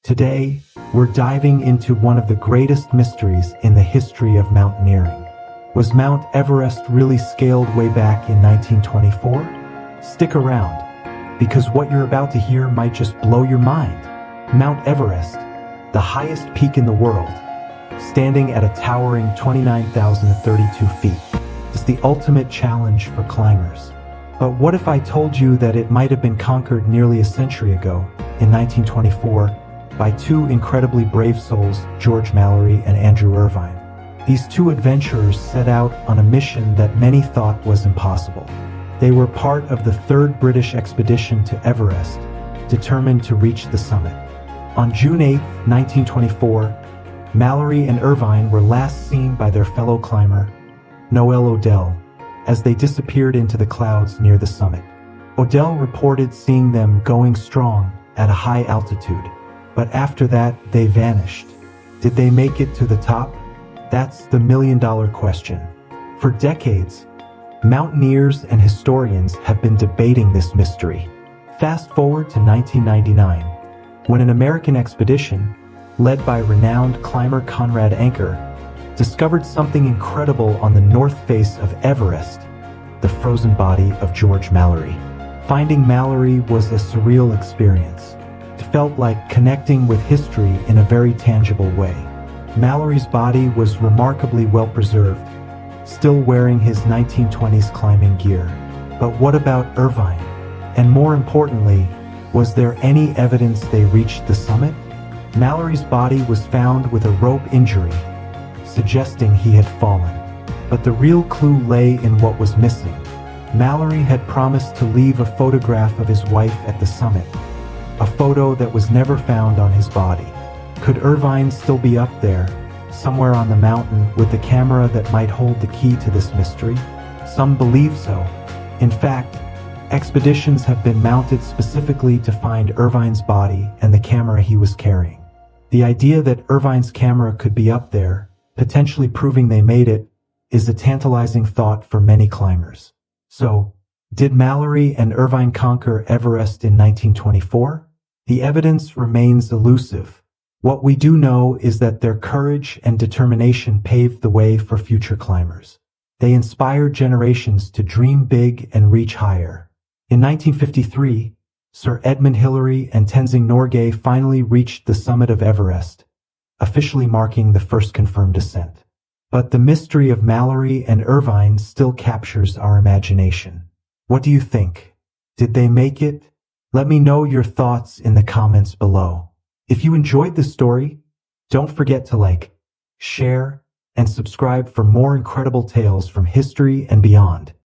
Today, we're diving into one of the greatest mysteries in the history of mountaineering. Was Mount Everest really scaled way back in 1924? Stick around, because what you're about to hear might just blow your mind. Mount Everest, the highest peak in the world, standing at a towering 29,032 feet, is the ultimate challenge for climbers. But what if I told you that it might have been conquered nearly a century ago, in 1924, by two incredibly brave souls, George Mallory and Andrew Irvine? These two adventurers set out on a mission that many thought was impossible. They were part of the third British expedition to Everest, determined to reach the summit. On June 8, 1924, Mallory and Irvine were last seen by their fellow climber, Noel Odell, as they disappeared into the clouds near the summit. Odell reported seeing them going strong at a high altitude, but after that they vanished. Did they make it to the top? That's the million-dollar question. For decades, mountaineers and historians have been debating this mystery. Fast forward to 1999, when an American expedition, led by renowned climber Conrad Anker, discovered something incredible on the north face of Everest, the frozen body of George Mallory. Finding Mallory was a surreal experience. It felt like connecting with history in a very tangible way. Mallory's body was remarkably well preserved, still wearing his 1920s climbing gear. But what about Irvine? And more importantly, was there any evidence they reached the summit? Mallory's body was found with a rope injury, suggesting he had fallen. But the real clue lay in what was missing. Mallory had promised to leave a photograph of his wife at the summit, a photo that was never found on his body. Could Irvine still be up there, somewhere on the mountain, with the camera that might hold the key to this mystery? Some believe so. In fact, expeditions have been mounted specifically to find Irvine's body and the camera he was carrying. The idea that Irvine's camera could be up there, potentially proving they made it, is a tantalizing thought for many climbers. So, did Mallory and Irvine conquer Everest in 1924? The evidence remains elusive. What we do know is that their courage and determination paved the way for future climbers. They inspired generations to dream big and reach higher. In 1953, Sir Edmund Hillary and Tenzing Norgay finally reached the summit of Everest, officially marking the first confirmed ascent. But the mystery of Mallory and Irvine still captures our imagination. What do you think? Did they make it? Let me know your thoughts in the comments below. If you enjoyed this story, don't forget to like, share, and subscribe for more incredible tales from history and beyond.